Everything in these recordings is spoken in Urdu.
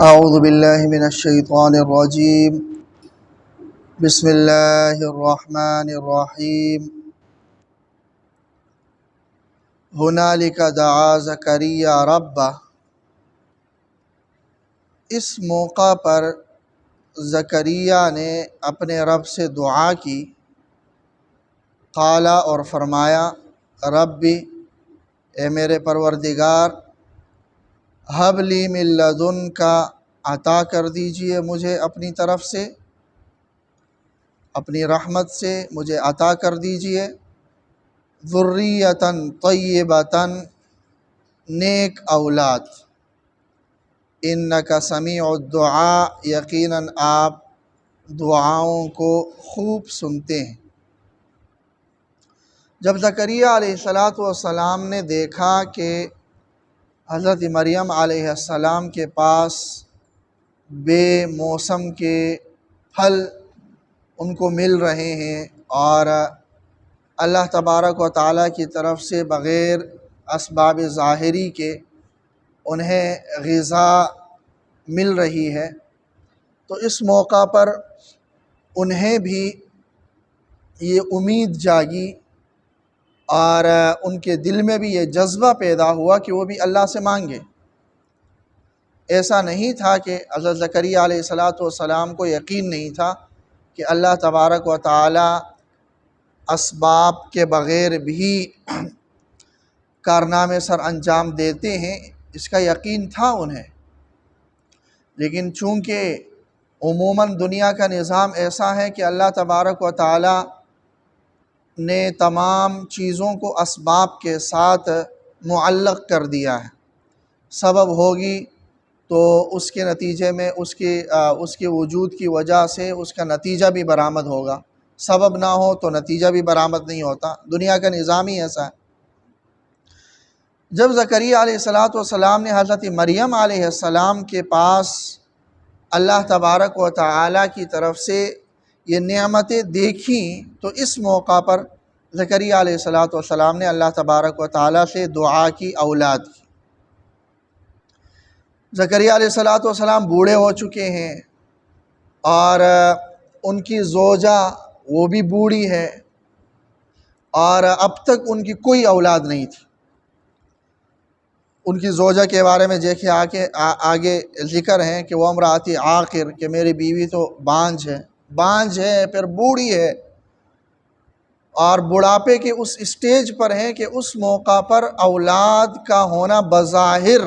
اعوذ باللہ من الشیطان الرجیم بسم اللہ الرحمن الرحیم ہنالک دعا زکریا ربہ۔ اس موقع پر زکریا نے اپنے رب سے دعا کی، قالا اور فرمایا، ربی اے میرے پروردگار، ہب لی من لدنک عطا کر دیجئے مجھے اپنی طرف سے، اپنی رحمت سے مجھے عطا کر دیجئے، ذریۃ طیبۃ نیک اولاد، انک سمیع الدعاء یقیناً آپ دعاؤں کو خوب سنتے ہیں۔ جب زکریا علیہ السلام نے دیکھا کہ حضرت مریم علیہ السلام کے پاس بے موسم کے پھل ان کو مل رہے ہیں اور اللہ تبارک و تعالیٰ کی طرف سے بغیر اسباب ظاہری کے انہیں غذا مل رہی ہے، تو اس موقع پر انہیں بھی یہ امید جاگی اور ان کے دل میں بھی یہ جذبہ پیدا ہوا کہ وہ بھی اللہ سے مانگے۔ ایسا نہیں تھا کہ حضرت زکریا علیہ السلام کو یقین نہیں تھا کہ اللہ تبارک و تعالی اسباب کے بغیر بھی کارنامے سر انجام دیتے ہیں، اس کا یقین تھا انہیں، لیکن چونکہ عموماً دنیا کا نظام ایسا ہے کہ اللہ تبارک و تعالی نے تمام چیزوں کو اسباب کے ساتھ معلق کر دیا ہے۔ سبب ہوگی تو اس کے نتیجے میں اس کے وجود کی وجہ سے اس کا نتیجہ بھی برآمد ہوگا، سبب نہ ہو تو نتیجہ بھی برآمد نہیں ہوتا، دنیا کا نظام ہی ایسا ہے۔ جب زکریا علیہ السلام نے حضرت مریم علیہ السلام کے پاس اللہ تبارک و تعالی کی طرف سے یہ نعمتیں دیکھیں تو اس موقع پر زکریا علیہ السلام نے اللہ تبارک و تعالی سے دعا کی، اولاد کی۔ زکریا علیہ السلام بوڑھے ہو چکے ہیں اور ان کی زوجہ وہ بھی بوڑھی ہے اور اب تک ان کی کوئی اولاد نہیں تھی۔ ان کی زوجہ کے بارے میں دیکھیں آگے ذکر ہے کہ وہ امراتی عاقر، کہ میری بیوی تو بانجھ ہے پھر بوڑھی ہے اور بڑھاپے کے اس اسٹیج پر ہے کہ اس موقع پر اولاد کا ہونا بظاہر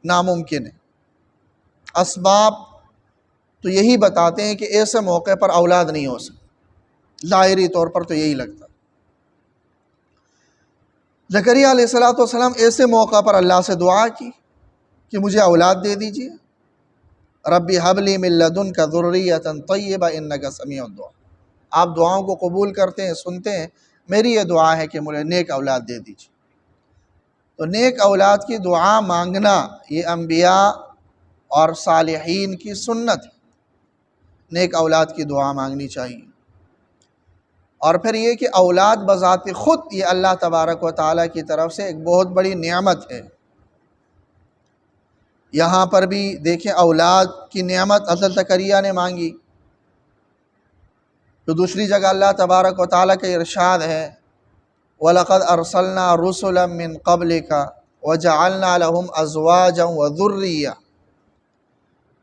ناممکن ہے۔ اسباب تو یہی بتاتے ہیں کہ ایسے موقع پر اولاد نہیں ہو سکتی، ظاہری طور پر تو یہی لگتا۔ زکریا علیہ السلام ایسے موقع پر اللہ سے دعا کی کہ مجھے اولاد دے دیجیے، ربی ہب لی من لدنک ذریۃ طیبہ انک سمیع الدعاء۔ آپ دعاؤں کو قبول کرتے ہیں، سنتے ہیں، میری یہ دعا ہے کہ مجھے نیک اولاد دے دیجیے۔ تو نیک اولاد کی دعا مانگنا یہ انبیاء اور صالحین کی سنت ہے، نیک اولاد کی دعا مانگنی چاہیے۔ اور پھر یہ کہ اولاد بذات خود یہ اللہ تبارک و تعالیٰ کی طرف سے ایک بہت بڑی نعمت ہے۔ یہاں پر بھی دیکھیں اولاد کی نعمت حضرت زکریا نے مانگی، تو دوسری جگہ اللہ تبارک و تعالیٰ کا ارشاد ہے، وَلَقَدْ أَرْسَلْنَا رُسُلًا مِّن قَبْلِكَ وَجَعَلْنَا لَهُمْ أَزْوَاجًا وَذُرِّيَّةً،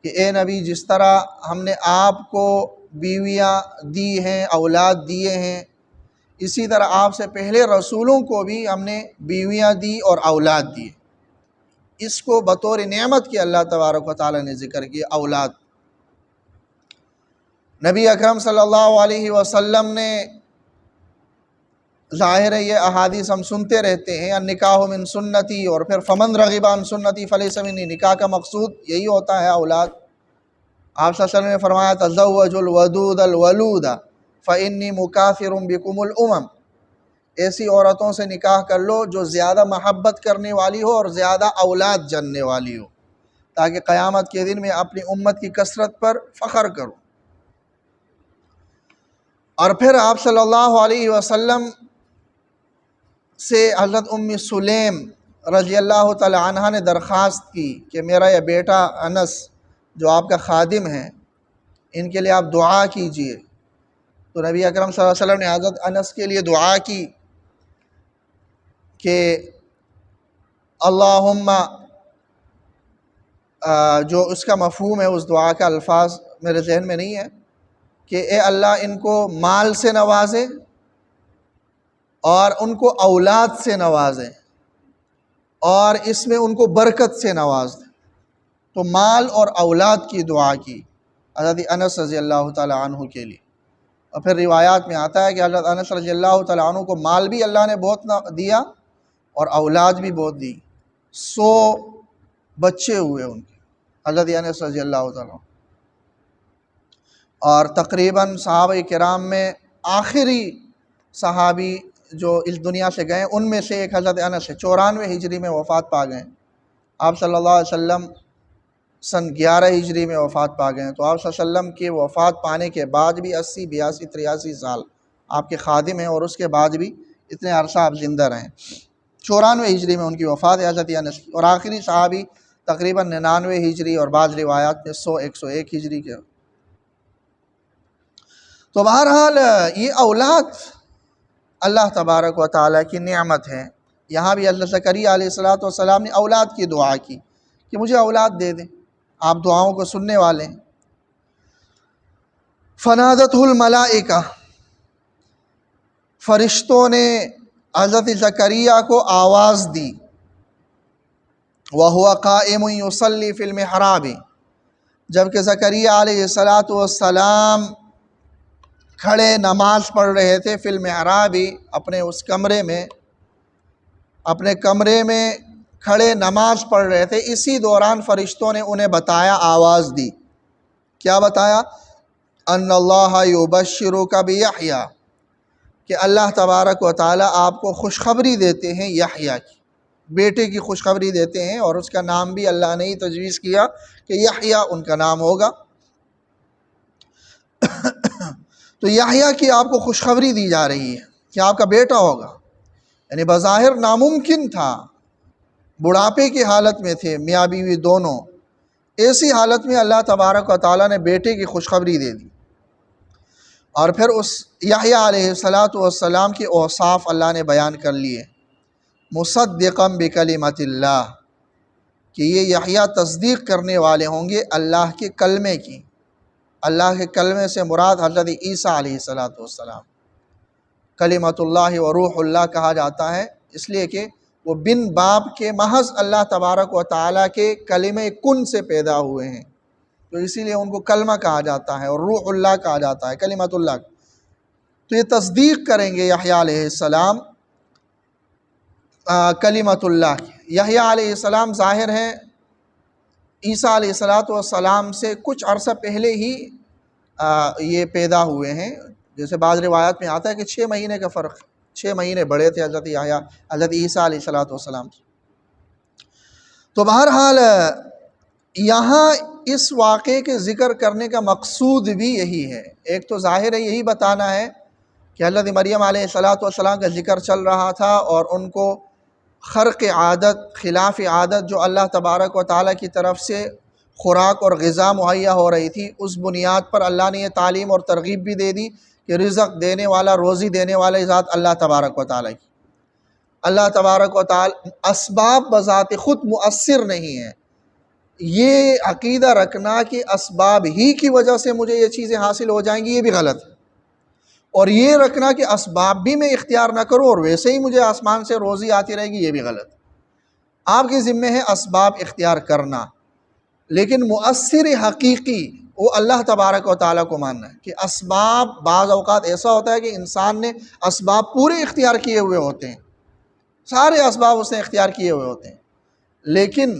کہ اے نبی جس طرح ہم نے آپ کو بیویاں دی ہیں، اولاد دیے ہیں، اسی طرح آپ سے پہلے رسولوں کو بھی ہم نے بیویاں دی اور اولاد دی۔ اس کو بطور نعمت کے اللہ تبارک و تعالیٰ نے ذکر کیا، اولاد۔ نبی اکرم صلی اللہ علیہ وسلم نے، ظاہر ہے یہ احادیث ہم سنتے رہتے ہیں، النکاح من سنتی، اور پھر فمن رغب عن سنتی فلیس منی، نکاح کا مقصود یہی ہوتا ہے اولاد۔ آپ صلی اللہ علیہ وسلم نے فرمایا، تزوجوا الودود الولود فانی مکافر بکم الامم، ایسی عورتوں سے نکاح کر لو جو زیادہ محبت کرنے والی ہو اور زیادہ اولاد جننے والی ہو، تاکہ قیامت کے دن میں اپنی امت کی کثرت پر فخر کروں۔ اور پھر آپ صلی اللہ علیہ وسلم سے حضرت ام سلیم رضی اللہ تعالی عنہ نے درخواست کی کہ میرا یہ بیٹا انس جو آپ کا خادم ہیں، ان کے لیے آپ دعا کیجئے۔ تو نبی اکرم صلی اللہ علیہ وسلم نے حضرت انس کے لیے دعا کی کہ اللہم، جو اس کا مفہوم ہے اس دعا کا الفاظ میرے ذہن میں نہیں ہے، کہ اے اللہ ان کو مال سے نوازے اور ان کو اولاد سے نوازے اور اس میں ان کو برکت سے نواز دیں۔ تو مال اور اولاد کی دعا کی حضرت انس رضی اللہ تعالیٰ عنہ کے لیے۔ اور پھر روایات میں آتا ہے کہ حضرت انس رضی اللہ تعالیٰ عنہ کو مال بھی اللہ نے بہت دیا اور اولاد بھی بہت دی، 100 بچے ہوئے ان کے، حضرت انس رضی اللہ تعالیٰ عنہ۔ اور تقریباً صحابہ کرام میں آخری صحابی جو اس دنیا سے گئے ان میں سے ایک حضرت انس ہے، 94 ہجری میں وفات پا گئے۔ آپ صلی اللہ علیہ وسلم سن 11 ہجری میں وفات پا گئے، تو آپ صلی اللہ علیہ وسلم کے وفات پانے کے بعد بھی 80، 82، 83 سال آپ کے خادم ہیں، اور اس کے بعد بھی اتنے عرصہ آپ زندہ رہیں۔ 94 ہجری میں ان کی وفات ہے حضرت انس کی، اور آخری صحابی تقریباً 99 ہجری اور بعض روایات میں 100، 101 ہجری کے۔ تو بہرحال یہ اولاد اللہ تبارک و تعالیٰ کی نعمت ہے۔ یہاں بھی حضرت زکریا علیہ السلام نے اولاد کی دعا کی کہ مجھے اولاد دے دیں، آپ دعاؤں کو سننے والے ہیں۔ فنادتہ الملائکہ، فرشتوں نے حضرت زکریا کو آواز دی، وَهُوَ قَائِمٌ يُصَلِّي فِي الْمِحْرَابِ، جبکہ زکریا علیہ السلام کھڑے نماز پڑھ رہے تھے، فی المحراب، اپنے اس کمرے میں، اپنے کمرے میں کھڑے نماز پڑھ رہے تھے۔ اسی دوران فرشتوں نے انہیں بتایا، آواز دی، کیا بتایا؟ ان اللہ یبشرک بیحییٰ، کہ اللہ تبارک و تعالیٰ آپ کو خوشخبری دیتے ہیں یحییٰ کی، بیٹے کی خوشخبری دیتے ہیں، اور اس کا نام بھی اللہ نے ہی تجویز کیا کہ یحییٰ ان کا نام ہوگا۔ تو یحییٰ کی آپ کو خوشخبری دی جا رہی ہے کہ آپ کا بیٹا ہوگا، یعنی بظاہر ناممکن تھا، بڑھاپے کی حالت میں تھے میاں بیوی دونوں، ایسی حالت میں اللہ تبارک و تعالیٰ نے بیٹے کی خوشخبری دے دی۔ اور پھر اس یحییٰ علیہ السلام کی اوصاف اللہ نے بیان کر لیے، مصدقا بکلمۃ اللہ، کہ یہ یحییٰ تصدیق کرنے والے ہوں گے اللہ کے کلمے کی۔ اللہ کے کلمے سے مراد حضرت عیسیٰ علیہ السلام، کلمۃ اللہ و روح اللہ کہا جاتا ہے، اس لیے کہ وہ بن باپ کے محض اللہ تبارک و تعالیٰ کے کلمہ کن سے پیدا ہوئے ہیں، تو اسی لیے ان کو کلمہ کہا جاتا ہے، اور روح اللہ کہا جاتا ہے، کلمۃ اللہ۔ تو یہ تصدیق کریں گے یحییٰ علیہ السلام کلمۃ اللہ کی۔ یحییٰ علیہ السلام ظاہر ہیں عیسیٰ علیہ السلام سے کچھ عرصہ پہلے ہی یہ پیدا ہوئے ہیں، جیسے بعض روایات میں آتا ہے کہ 6 مہینے کا فرق، 6 مہینے بڑے تھے حضرت یحییٰ حضرت عیسیٰ علیہ السلام سے۔ تو بہرحال یہاں اس واقعے کے ذکر کرنے کا مقصود بھی یہی ہے، ایک تو ظاہر ہے یہی بتانا ہے کہ حضرت مریم علیہ السلام کا ذکر چل رہا تھا، اور ان کو خرق عادت، خلاف عادت جو اللہ تبارک و تعالیٰ کی طرف سے خوراک اور غذا مہیا ہو رہی تھی، اس بنیاد پر اللہ نے یہ تعلیم اور ترغیب بھی دے دی کہ رزق دینے والا، روزی دینے والا ذات اللہ تبارک و تعالیٰ کی۔ اللہ تبارک و تعالیٰ اسباب بذات خود مؤثر نہیں ہیں، یہ عقیدہ رکھنا کہ اسباب ہی کی وجہ سے مجھے یہ چیزیں حاصل ہو جائیں گی، یہ بھی غلط ہے، اور یہ رکھنا کہ اسباب بھی میں اختیار نہ کروں اور ویسے ہی مجھے آسمان سے روزی آتی رہے گی، یہ بھی غلط ہے۔ آپ کے ذمہ ہے اسباب اختیار کرنا، لیکن مؤثر حقیقی وہ اللہ تبارک و تعالیٰ کو ماننا ہے کہ اسباب، بعض اوقات ایسا ہوتا ہے کہ انسان نے اسباب پورے اختیار کیے ہوئے ہوتے ہیں، سارے اسباب اس نے اختیار کیے ہوئے ہوتے ہیں، لیکن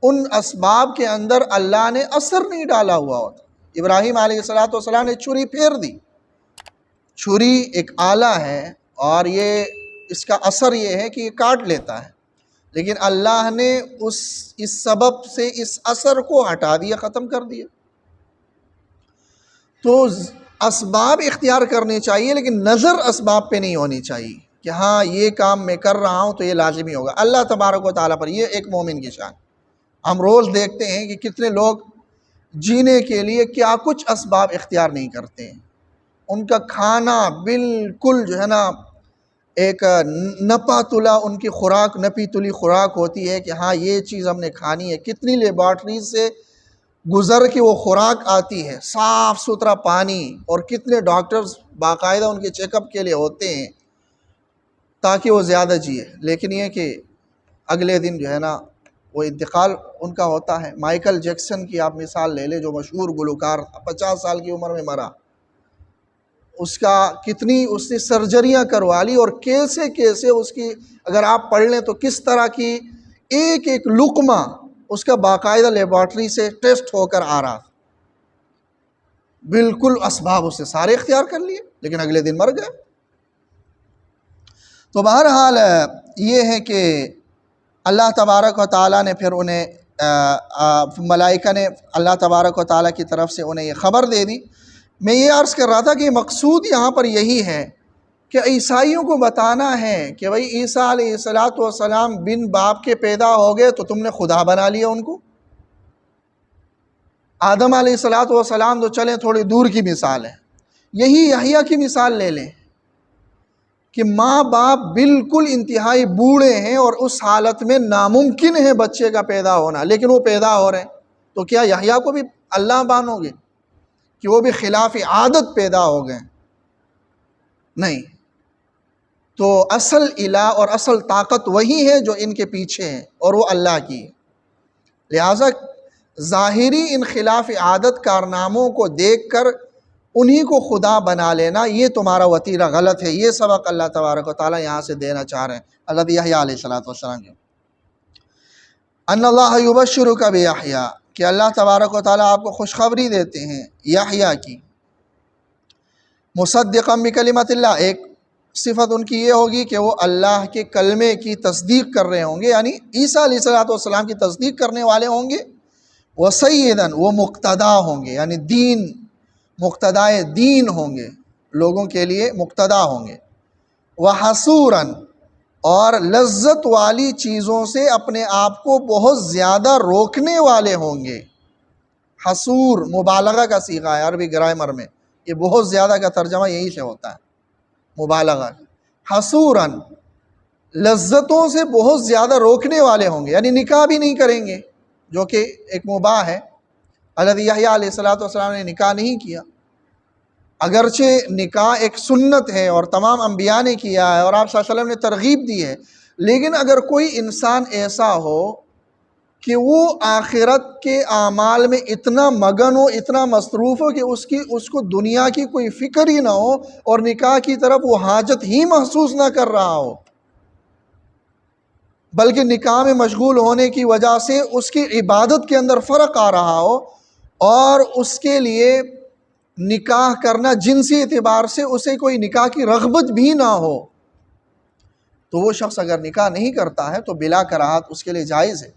ان اسباب کے اندر اللہ نے اثر نہیں ڈالا ہوا ہوتا۔ ابراہیم علیہ السلام نے چھری پھیر دی، چھری ایک آلہ ہے اور یہ اس کا اثر یہ ہے کہ یہ کاٹ لیتا ہے، لیکن اللہ نے اس سبب سے اس اثر کو ہٹا دیا، ختم کر دیا۔ تو اسباب اختیار کرنے چاہیے، لیکن نظر اسباب پہ نہیں ہونی چاہیے کہ ہاں یہ کام میں کر رہا ہوں تو یہ لازمی ہوگا اللہ تبارک و تعالیٰ پر۔ یہ ایک مومن کی شان۔ ہم روز دیکھتے ہیں کہ کتنے لوگ جینے کے لیے کیا کچھ اسباب اختیار نہیں کرتے ہیں۔ ان کا کھانا بالکل جو ہے نا ایک نپا تلا ان کی خوراک، نپی تلی خوراک ہوتی ہے کہ ہاں یہ چیز ہم نے کھانی ہے۔ کتنی لیبارٹریز سے گزر کے وہ خوراک آتی ہے، صاف ستھرا پانی، اور کتنے ڈاکٹرز باقاعدہ ان کے چیک اپ کے لیے ہوتے ہیں تاکہ وہ زیادہ جیے، لیکن یہ کہ اگلے دن جو ہے نا وہ انتقال ان کا ہوتا ہے۔ مائیکل جیکسن کی آپ مثال لے لیں، جو مشہور گلوکار 50 سال کی عمر میں مرا، اس کا کتنی اس نے سرجریاں کروا لی، اور کیسے کیسے اس کی اگر آپ پڑھ لیں تو کس طرح کی ایک ایک لقمہ اس کا باقاعدہ لیبارٹری سے ٹیسٹ ہو کر آ رہا، بالکل اسباب اسے سارے اختیار کر لیے لیکن اگلے دن مر گئے۔ تو بہرحال یہ ہے کہ اللہ تبارک و تعالیٰ نے پھر انہیں ملائکہ نے اللہ تبارک و تعالیٰ کی طرف سے انہیں یہ خبر دے دی۔ میں یہ عرض کر رہا تھا کہ مقصود یہاں پر یہی ہے کہ عیسائیوں کو بتانا ہے کہ بھئی عیسیٰ علیہ السلام بن باپ کے پیدا ہو گئے تو تم نے خدا بنا لیا ان کو۔ آدم علیہ السلام تو چلیں تھوڑی دور کی مثال ہے، یہی یحییٰ کی مثال لے لیں کہ ماں باپ بالکل انتہائی بوڑھے ہیں اور اس حالت میں ناممکن ہے بچے کا پیدا ہونا، لیکن وہ پیدا ہو رہے ہیں، تو کیا یحییٰ کو بھی اللہ مانو گے کہ وہ بھی خلاف عادت پیدا ہو گئے؟ نہیں۔ تو اصل الہ اور اصل طاقت وہی ہے جو ان کے پیچھے ہے، اور وہ اللہ کی ہے۔ لہٰذا ظاہری ان خلاف عادت کارناموں کو دیکھ کر انہی کو خدا بنا لینا، یہ تمہارا وتیرہ غلط ہے۔ یہ سبق اللہ تبارک و تعالیٰ یہاں سے دینا چاہ رہے ہیں حضرت یحییٰ علیہ السلام کے۔ ان اللہ یبشرک بیحییٰ، کہ اللہ تبارک و تعالیٰ آپ کو خوشخبری دیتے ہیں یحییٰ کی، مصدقا بکلمۃ اللہ، ایک صفت ان کی یہ ہوگی کہ وہ اللہ کے کلمے کی تصدیق کر رہے ہوں گے، یعنی عیسیٰ علیہ السلام کی تصدیق کرنے والے ہوں گے، وسیداً، وہ مقتدا ہوں گے، یعنی دین، مقتدائے دین ہوں گے، لوگوں کے لیے مقتدا ہوں گے، وحصوراً، اور لذت والی چیزوں سے اپنے آپ کو بہت زیادہ روکنے والے ہوں گے۔ حصور مبالغہ کا صیغہ ہے عربی گرامر میں، یہ بہت زیادہ کا ترجمہ یہی سے ہوتا ہے، مبالغہ۔ حصوراً، لذتوں سے بہت زیادہ روکنے والے ہوں گے، یعنی نکاح بھی نہیں کریں گے، جو کہ ایک مباح ہے۔ حضرت یحییٰ علیہ السلام نے نکاح نہیں کیا، اگرچہ نکاح ایک سنت ہے اور تمام انبیاء نے کیا ہے اور آپ صلی اللہ علیہ وسلم نے ترغیب دی ہے، لیکن اگر کوئی انسان ایسا ہو کہ وہ آخرت کے اعمال میں اتنا مگن ہو، اتنا مصروف ہو کہ اس کو دنیا کی کوئی فکر ہی نہ ہو اور نکاح کی طرف وہ حاجت ہی محسوس نہ کر رہا ہو، بلکہ نکاح میں مشغول ہونے کی وجہ سے اس کی عبادت کے اندر فرق آ رہا ہو، اور اس کے لیے نکاح کرنا جنسی اعتبار سے اسے کوئی نکاح کی رغبت بھی نہ ہو، تو وہ شخص اگر نکاح نہیں کرتا ہے تو بلا کراہت اس کے لیے جائز ہے۔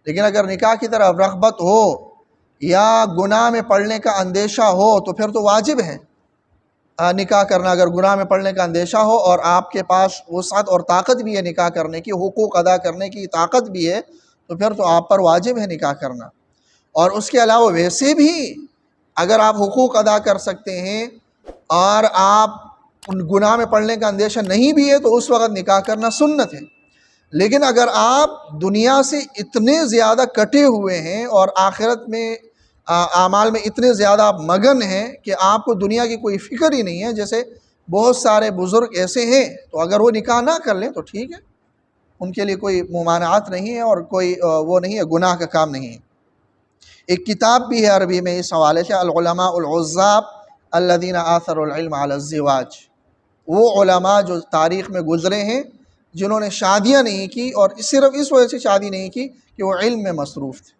لیکن اگر نکاح کی طرف رغبت ہو یا گناہ میں پڑنے کا اندیشہ ہو تو پھر تو واجب ہے نکاح کرنا۔ اگر گناہ میں پڑنے کا اندیشہ ہو اور آپ کے پاس وسعت اور طاقت بھی ہے نکاح کرنے کی، حقوق ادا کرنے کی طاقت بھی ہے، تو پھر تو آپ پر واجب ہے نکاح کرنا۔ اور اس کے علاوہ ویسے بھی اگر آپ حقوق ادا کر سکتے ہیں اور آپ گناہ میں پڑنے کا اندیشہ نہیں بھی ہے تو اس وقت نکاح کرنا سنت ہے۔ لیکن اگر آپ دنیا سے اتنے زیادہ کٹے ہوئے ہیں اور آخرت میں اعمال میں اتنے زیادہ آپ مگن ہیں کہ آپ کو دنیا کی کوئی فکر ہی نہیں ہے، جیسے بہت سارے بزرگ ایسے ہیں، تو اگر وہ نکاح نہ کر لیں تو ٹھیک ہے، ان کے لیے کوئی ممانعت نہیں ہے اور کوئی وہ نہیں ہے، گناہ کا کام نہیں ہے۔ ایک کتاب بھی ہے عربی میں اس حوالے سے، العلماء العزاب الذین آثروا العلم علی الزواج، وہ علماء جو تاریخ میں گزرے ہیں جنہوں نے شادیاں نہیں کی اور صرف اس وجہ سے شادی نہیں کی کہ وہ علم میں مصروف تھے۔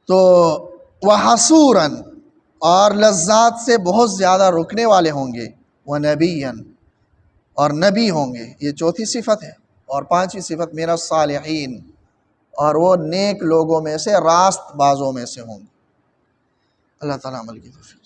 تو وحصوراً، اور لذات سے بہت زیادہ رکنے والے ہوں گے، ونبیًا، اور نبی ہوں گے، یہ چوتھی صفت ہے۔ اور پانچویں صفت من الصالحین، اور وہ نیک لوگوں میں سے، راست بازوں میں سے ہوں گے۔ اللہ تعالیٰ عمل کی توفیق۔